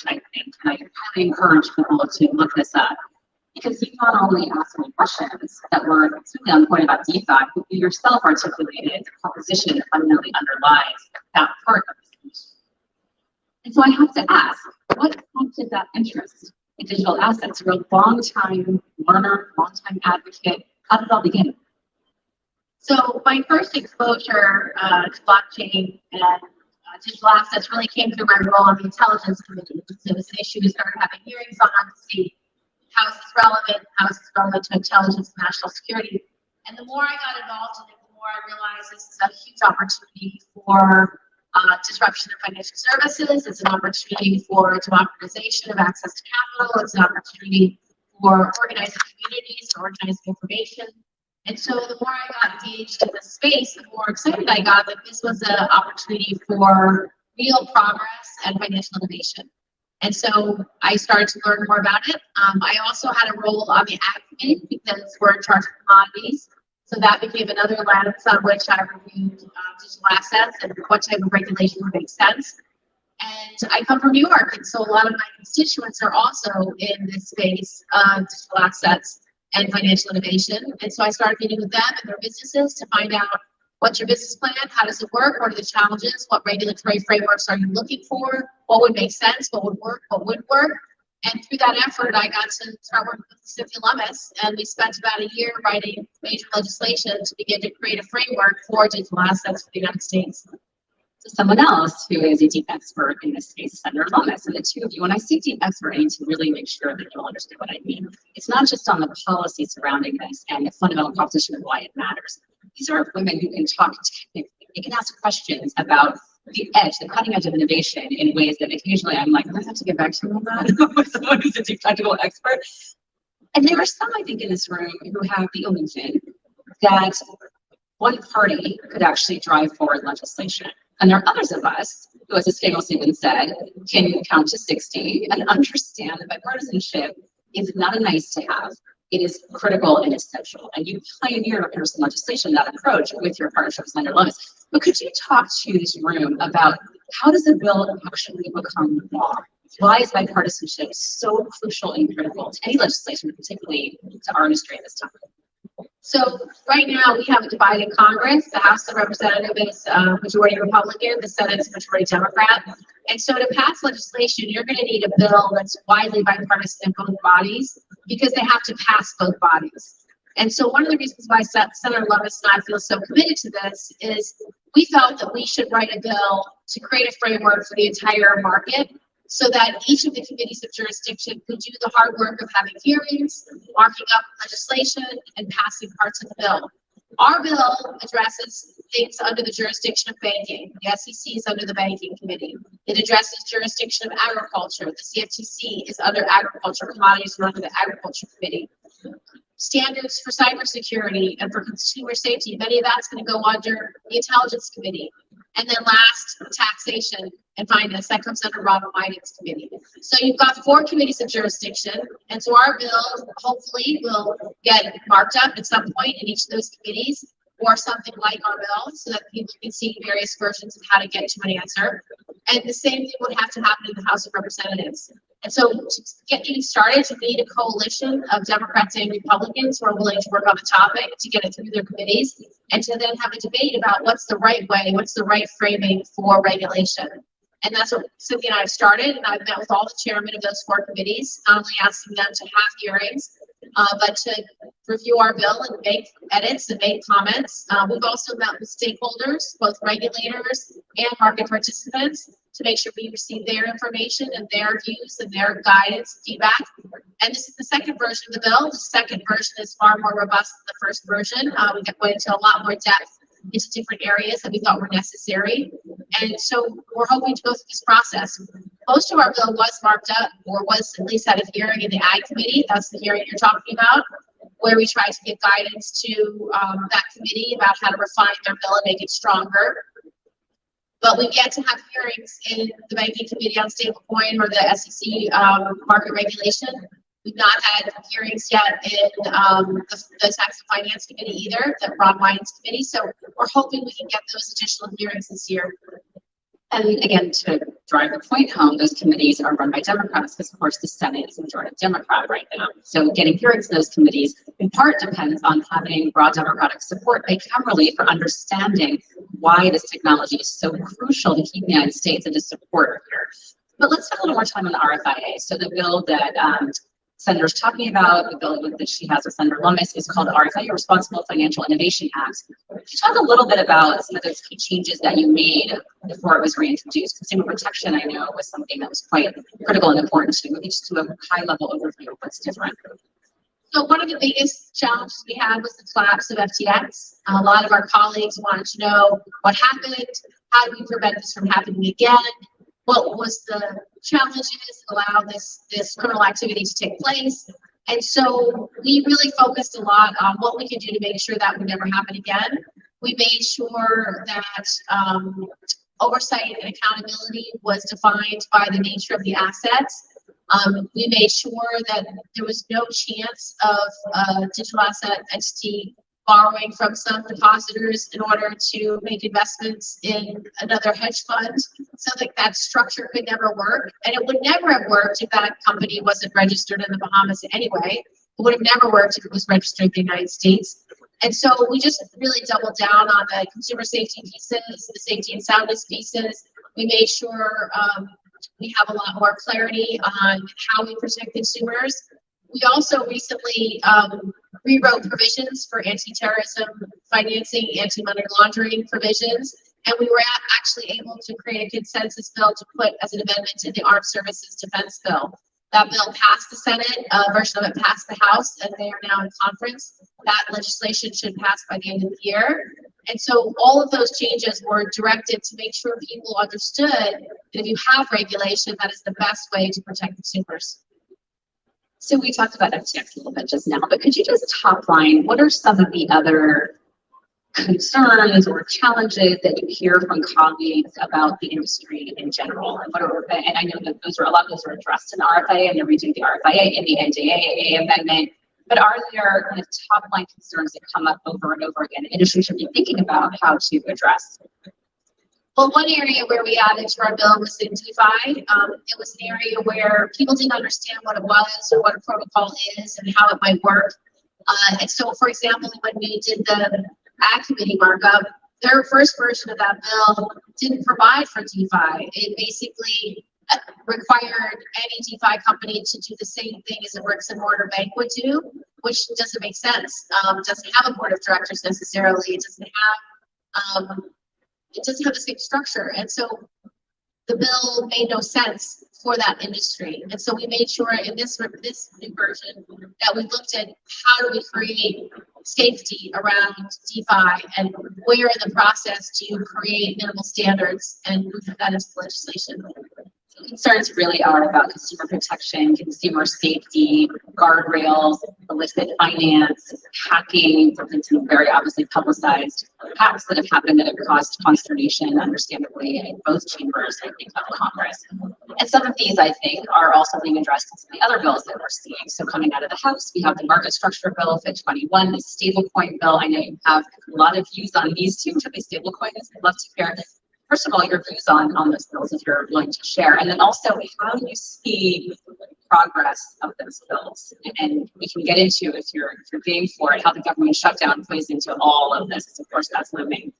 I think. And I highly encourage people to look this up because you not only asked me questions that were extremely on point about DeFi, but you yourself articulated the proposition that fundamentally underlies that part of the solution. And so I have to ask, what prompted that interest in digital assets? You're a long-time learner, long-time advocate. How did it all begin? So my first exposure to blockchain and digital assets really came through my role on the Intelligence Committee. So this issue we started having hearings on to see how is this relevant to intelligence and national security. And the more I got involved in it, the more I realized this is a huge opportunity for disruption of financial services. It's an opportunity for democratization of access to capital. It's an opportunity for organizing communities, for organizing information. And so the more I got engaged in this space, the more excited I got that this was an opportunity for real progress and financial innovation. And so I started to learn more about it. I also had a role on the Ag Committee because we're in charge of commodities. So that became another lens on which I reviewed digital assets and what type of regulation would make sense. And I come from New York, and so a lot of my constituents are also in this space of digital assets and financial innovation. And so I started meeting with them and their businesses to find out what's your business plan, how does it work, what are the challenges, what regulatory frameworks are you looking for, what would make sense, what would work, what would work. And through that effort, I got to start working with Cynthia Lummis, and we spent about a year writing major legislation to begin to create a framework for digital assets for the United States. So someone else who is a deep expert in this space, Senator Lummis, and the two of you, when I say deep expert, I need to really make sure that you'll understand what I mean. It's not just on the policy surrounding this and the fundamental proposition of why it matters. These are women who can talk technically, they can ask questions about the edge, the cutting edge of innovation in ways that occasionally I'm like, I have to get back to you on that with someone who's a deep technical expert. And there are some, I think, in this room who have the illusion that one party could actually drive forward legislation. And there are others of us who, as has famously been said, can count to 60 and understand that bipartisanship is not a nice to have. It is critical and essential. And you pioneer partisan legislation, that approach with your partnership with Senator Lummis. But could you talk to this room about how does a bill actually become law? Why is bipartisanship so crucial and critical to any legislation, particularly to our industry at this time? So right now we have a divided Congress. The House of Representatives is majority Republican, the Senate is majority Democrat. And so to pass legislation, you're going to need a bill that's widely bipartisan in both bodies because they have to pass both bodies. And so one of the reasons why Senator Lummis and I feel so committed to this is we felt that we should write a bill to create a framework for the entire market so that each of the committees of jurisdiction could do the hard work of having hearings, marking up legislation, and passing parts of the bill. Our bill addresses things under the jurisdiction of banking. The SEC is under the Banking Committee. It addresses jurisdiction of agriculture. The CFTC is under Agriculture. Commodities are under the Agriculture Committee. Standards for cybersecurity and for consumer safety, many of that's going to go under the Intelligence Committee. And then last, taxation and finance, that comes under Robert Mainet's committee. So you've got 4 committees of jurisdiction, and so our bill hopefully will get marked up at some point in each of those committees, or something like our bill, so that people can see various versions of how to get to an answer. And the same thing would have to happen in the House of Representatives. And so to get things started, you need a coalition of Democrats and Republicans who are willing to work on the topic to get it through their committees, and to then have a debate about what's the right way, what's the right framing for regulation. And that's what Cynthia and I have started, and I've met with all the chairmen of those 4 committees, not only asking them to have hearings, but to review our bill and make edits and make comments. We've also met with stakeholders, both regulators and market participants, to make sure we receive their information and their views and their guidance and feedback. And this is the second version of the bill. The second version is far more robust than the first version. We went into a lot more depth into different areas that we thought were necessary. And so we're hoping to go through this process. Most of our bill was marked up, or was at least at a hearing in the Ag Committee. That's the hearing you're talking about, where we tried to give guidance to that committee about how to refine their bill and make it stronger. But we've yet to have hearings in the Banking Committee on stablecoin or the SEC market regulation. We've not had hearings yet in the Tax and Finance Committee either, the Rob Mainet's committee. So we're hoping we can get those additional hearings this year. And again, to drive the point home, those committees are run by Democrats because, of course, the Senate is majority Democrat right now. So getting hearings to those committees in part depends on having broad Democratic support bicamerally for understanding why this technology is so crucial to keep the United States and to support here. But let's spend a little more time on the RFIA. So the bill that Senator's talking about, the bill that she has with Senator Lummis, is called the RFIA Responsible Financial Innovation Act. Could you talk a little bit about some of those key changes that you made before it was reintroduced? Consumer protection, I know, was something that was quite critical and important to you. Maybe just do a high-level overview of what's different. So one of the biggest challenges we had was the collapse of FTX. A lot of our colleagues wanted to know what happened, how do we prevent this from happening again, what was the challenges that allowed this criminal activity to take place. And so we really focused a lot on what we could do to make sure that would never happen again. We made sure that oversight and accountability was defined by the nature of the assets. We made sure that there was no chance of a digital asset entity borrowing from some depositors in order to make investments in another hedge fund, so that structure could never work. And it would never have worked if that company wasn't registered in the Bahamas anyway. It would have never worked if it was registered in the United States. And so we just really doubled down on the consumer safety pieces, the safety and soundness pieces. We made sure we have a lot more clarity on how we protect consumers. We also recently rewrote provisions for anti-terrorism financing, anti-money laundering provisions, and we were actually able to create a consensus bill to put as an amendment in the Armed Services Defense Bill. That bill passed the Senate, a version of it passed the House, and they are now in conference. That legislation should pass by the end of the year. And so all of those changes were directed to make sure people understood that if you have regulation, that is the best way to protect consumers. So we talked about FTX a little bit just now, but could you just top line, what are some of the other concerns or challenges that you hear from colleagues about the industry in general? And I know that a lot of those are addressed in the RFIA, and they're redoing the RFIA in the NDAA amendment. But are there kind of top line concerns that come up over and over again? The industry should be thinking about how to address. Well, one area where we added to our bill was in DeFi. It was an area where people didn't understand what it was or what a protocol is and how it might work. And so, for example, when we did the Ag Committee markup, their first version of that bill didn't provide for DeFi. It basically required any DeFi company to do the same thing as a bricks and mortar bank would do, which doesn't make sense. It doesn't have a board of directors necessarily. It doesn't have the same structure. And so the bill made no sense for that industry. And so we made sure in this new version that we looked at how do we create safety around DeFi and where in the process do you create minimal standards, and we put that into legislation. Concerns really are about consumer protection, consumer safety, guardrails, illicit finance, hacking. There's been some very obviously publicized hacks that have happened that have caused consternation, understandably, in both chambers, I think, of Congress. And some of these, I think, are also being addressed in some of the other bills that we're seeing. So coming out of the House, we have the market structure bill, FIT 21, the stablecoin bill. I know you have a lot of views on these two, particularly stablecoins. I'd love to hear, first of all, your views on those bills, if you're willing to share, and then also how you see progress of those bills. And we can get into, if you're game for it, how the government shutdown plays into all of this. Of course, that's looming.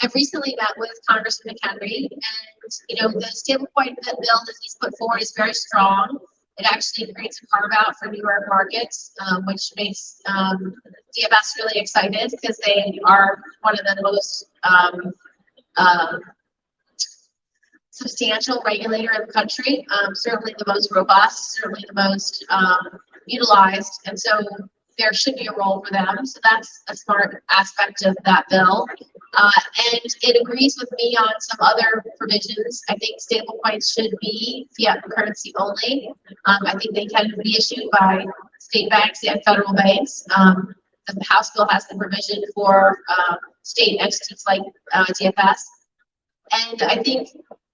I've recently met with Congressman McHenry, and the stablecoin bill that he's put forward is very strong. It actually creates a carve out for New York markets, which makes DFS really excited because they are one of the most substantial regulator in the country, certainly the most robust, certainly the most utilized, and so there should be a role for them. So that's a smart aspect of that bill. And it agrees with me on some other provisions. I think stablecoins should be fiat currency only. I think they can be issued by state banks and federal banks. The House bill has the provision for state entities like DFS. And I think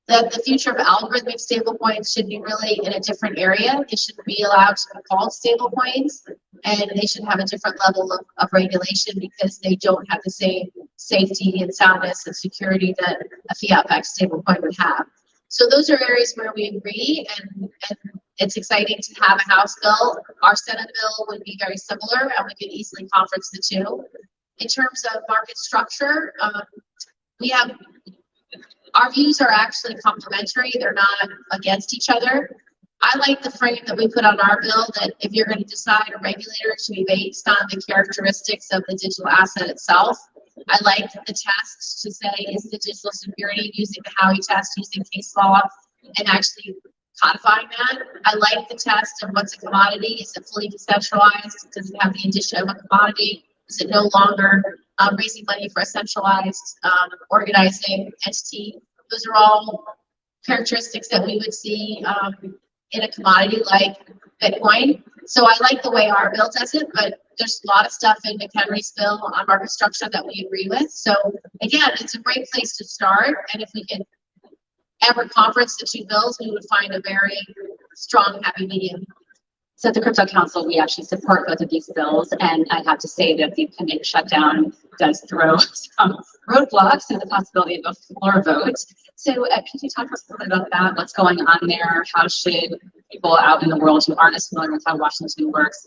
that the future of algorithmic stablecoins should be really in a different area. They should be allowed to be called stablecoins, and they should have a different level of regulation because they don't have the same safety and soundness and security that a fiat-backed stablecoin would have. So those are areas where we agree, and it's exciting to have a House bill. Our Senate bill would be very similar, and we could easily conference the two. In terms of market structure, our views are actually complementary. They're not against each other. I like the frame that we put on our bill that if you're going to decide a regulator, it should be based on the characteristics of the digital asset itself. I like the test to say, is the digital security using the Howey test, using case law, and actually codifying that. I like the test of what's a commodity. Is it fully decentralized? Does it have the indicia of a commodity? Is it no longer raising money for a centralized organizing entity? Those are all characteristics that we would see in a commodity like Bitcoin. So I like the way our bill does it, but there's a lot of stuff in McHenry's bill on market structure that we agree with. So again, it's a great place to start. And if we can ever conference the two bills, we would find a very strong, happy medium. So at the Crypto Council, we actually support both of these bills, and I have to say that the pending shutdown does throw some roadblocks to the possibility of a floor vote. So could you talk to us a little bit about that? What's going on there? How should people out in the world who aren't as familiar with how Washington works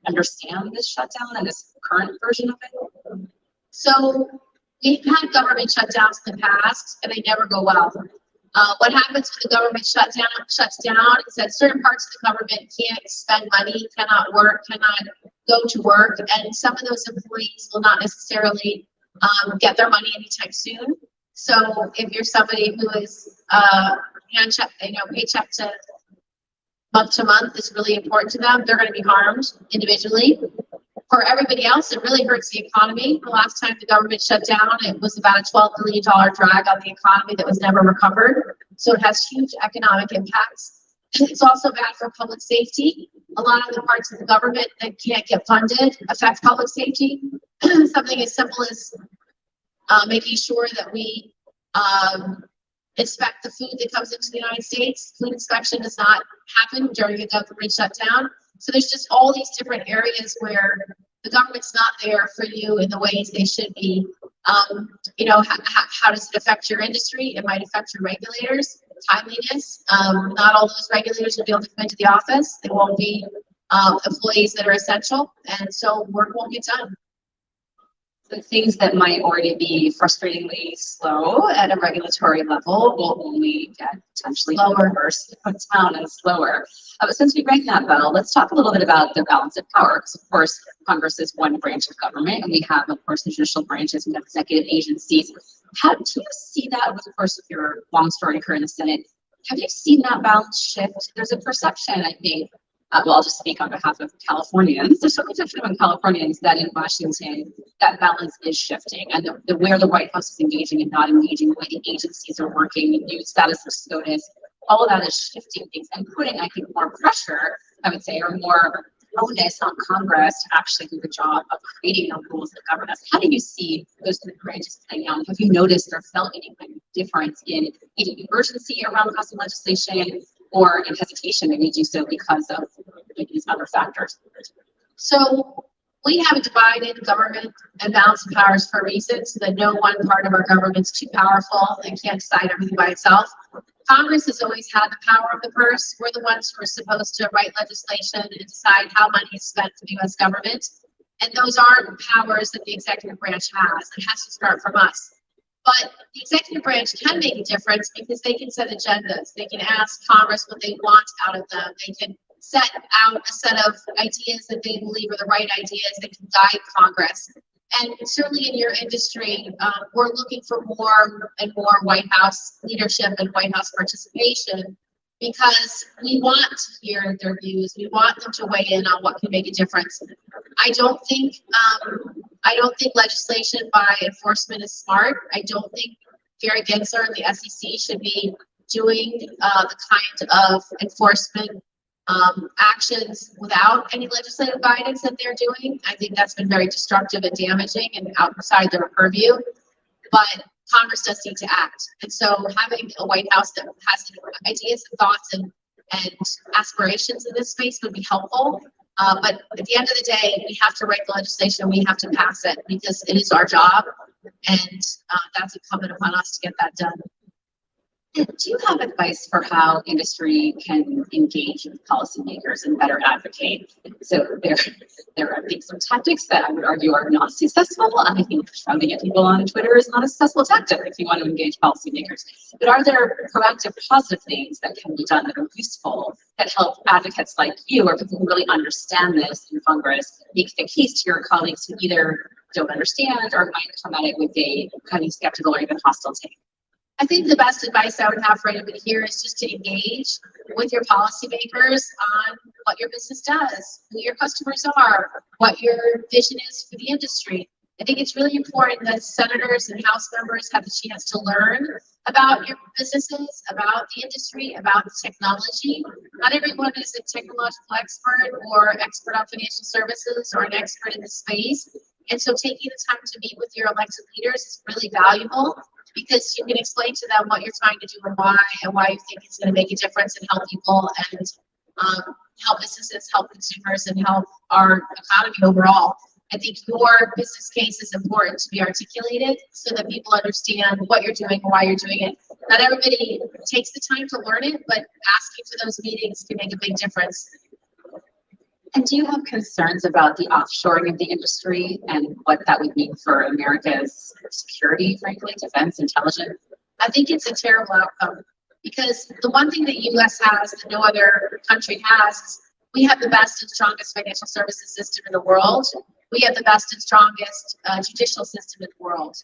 understand this shutdown and this current version of it? So we've had government shutdowns in the past, and they never go well. What happens when the government shuts down is that certain parts of the government can't spend money, cannot work, cannot go to work, and some of those employees will not necessarily get their money anytime soon. So if you're somebody who is paycheck to month is really important to them, they're going to be harmed individually. For everybody else, it really hurts the economy. The last time the government shut down, it was about a $12 billion drag on the economy that was never recovered. So it has huge economic impacts. It's also bad for public safety. A lot of the parts of the government that can't get funded affect public safety. Something as simple as making sure that we inspect the food that comes into the United States. Food inspection does not happen during a government shutdown. So there's just all these different areas where the government's not there for you in the ways they should be. How does it affect your industry? It might affect your regulators, timeliness. Not all those regulators will be able to come into the office. They won't be employees that are essential, and so work won't get done. The things that might already be frustratingly slow at a regulatory level will only get potentially worse, down and slower. But since we rang that bell, let's talk a little bit about the balance of power. Because of course, Congress is one branch of government, and we have, of course, the judicial branches and executive agencies. How do you see that over the course of your long story career in the Senate? Have you seen that balance shift? There's a perception, I think, I'll just speak on behalf of Californians. There's a perception among Californians that in Washington, that balance is shifting, and where the White House is engaging and not engaging, the way the agencies are working, new status of SCOTUS, all of that is shifting things and putting, I think, more pressure, I would say, or more onus on Congress to actually do the job of creating the rules that govern us. How do you see those two branches playing out? Have you noticed or felt any kind of difference in either urgency around passing legislation or in hesitation maybe do so because of these other factors? So we have a divided government and balance of powers for a reason, so that no one part of our government's too powerful and can't decide everything by itself. Congress has always had the power of the purse. We're the ones who are supposed to write legislation and decide how money is spent for the U.S. government. And those aren't powers that the executive branch has. It has to start from us. But the executive branch can make a difference because they can set agendas. They can ask Congress what they want out of them. They can set out a set of ideas that they believe are the right ideas that can guide Congress. And certainly in your industry, we're looking for more and more White House leadership and White House participation because we want to hear their views. We want them to weigh in on what can make a difference. I don't think legislation by enforcement is smart. I don't think Gary Gensler and the SEC should be doing the kind of enforcement actions without any legislative guidance that they're doing. I think that's been very destructive and damaging and outside their purview. But Congress does need to act. And so having a White House that has ideas and thoughts and aspirations in this space would be helpful. But at the end of the day, we have to write the legislation. We have to pass it because it is our job. And that's incumbent upon us to get that done. And do you have advice for how industry can engage with policymakers and better advocate? So there are some tactics that I would argue are not successful. I think shouting at people on Twitter is not a successful tactic if you want to engage policymakers. But are there proactive, positive things that can be done that are useful, that help advocates like you or people who really understand this in Congress make the case to your colleagues who either don't understand or might come at it with a kind of skeptical or even hostile take? I think the best advice I would have for anybody here is just to engage with your policymakers on what your business does, who your customers are, what your vision is for the industry. I think it's really important that senators and House members have the chance to learn about your businesses, about the industry, about the technology. Not everyone is a technological expert or expert on financial services or an expert in the space. And so taking the time to meet with your elected leaders is really valuable, because you can explain to them what you're trying to do and why you think it's going to make a difference and help people and help businesses, help consumers, and help our economy overall. I think your business case is important to be articulated so that people understand what you're doing and why you're doing it. Not everybody takes the time to learn it, but asking for those meetings can make a big difference. And do you have concerns about the offshoring of the industry and what that would mean for America's security, frankly, defense, intelligence? I think it's a terrible outcome, because the one thing that U.S. has that no other country has is we have the best and strongest financial services system in the world. We have the best and strongest judicial system in the world.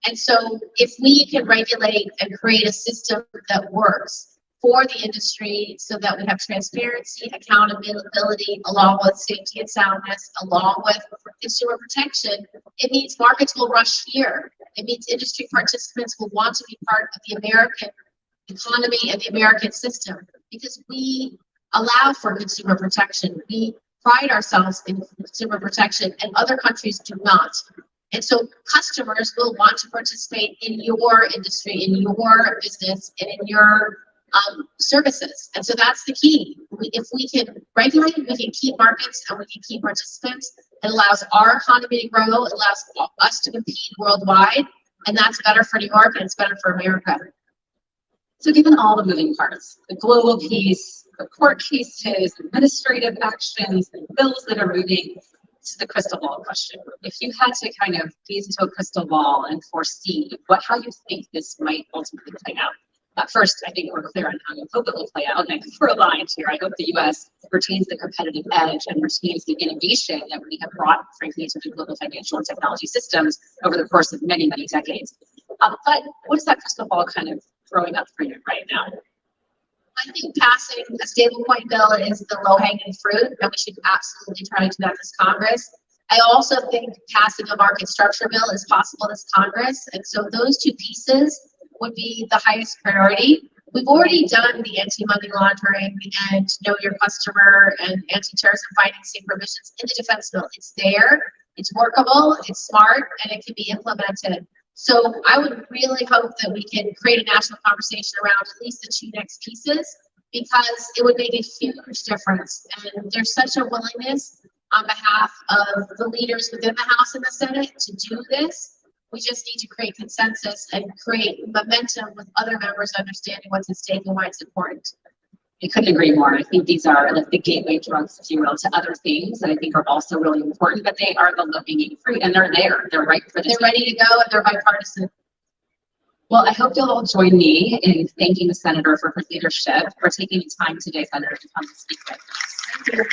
And so if we can regulate and create a system that works for the industry so that we have transparency, accountability, along with safety and soundness, along with consumer protection, it means markets will rush here. It means industry participants will want to be part of the American economy and the American system, because we allow for consumer protection. We pride ourselves in consumer protection, and other countries do not. And so customers will want to participate in your industry, in your business, and in your services. And so that's the key. If we can regulate, we can keep markets and we can keep participants. It allows our economy to grow. It allows us to compete worldwide. And that's better for New York, and it's better for America. So given all the moving parts, the global piece, the court cases, administrative actions, and bills that are moving, to the crystal ball question. If you had to kind of gaze into a crystal ball and foresee how you think this might ultimately play out. First, I think we're clear on how you hope it will play out, and I think we're aligned here. I hope the U.S. retains the competitive edge and retains the innovation that we have brought, frankly, to the global financial and technology systems over the course of many, many decades. But what is that crystal ball kind of throwing up for you right now? I think passing a stablecoin bill is the low-hanging fruit, and we should absolutely try to do that this Congress. I also think passing a market structure bill is possible this Congress, and so those two pieces would be the highest priority. We've already done the anti-money laundering and know your customer and anti-terrorism financing provisions in the defense bill. It's there, it's workable, it's smart, and it can be implemented. So I would really hope that we can create a national conversation around at least the two next pieces, because it would make a huge difference. And there's such a willingness on behalf of the leaders within the House and the Senate to do this. We just need to create consensus and create momentum with other members understanding what's at stake and why it's important. I couldn't agree more. I think these are like the gateway drugs, if you will, to other things that I think are also really important, but they are the low-hanging fruit, and they're there. They're right for this. They're ready to go, and they're bipartisan. Well, I hope you'll all join me in thanking the Senator for her leadership, for taking the time today, Senator, to come and speak with us. Thank you.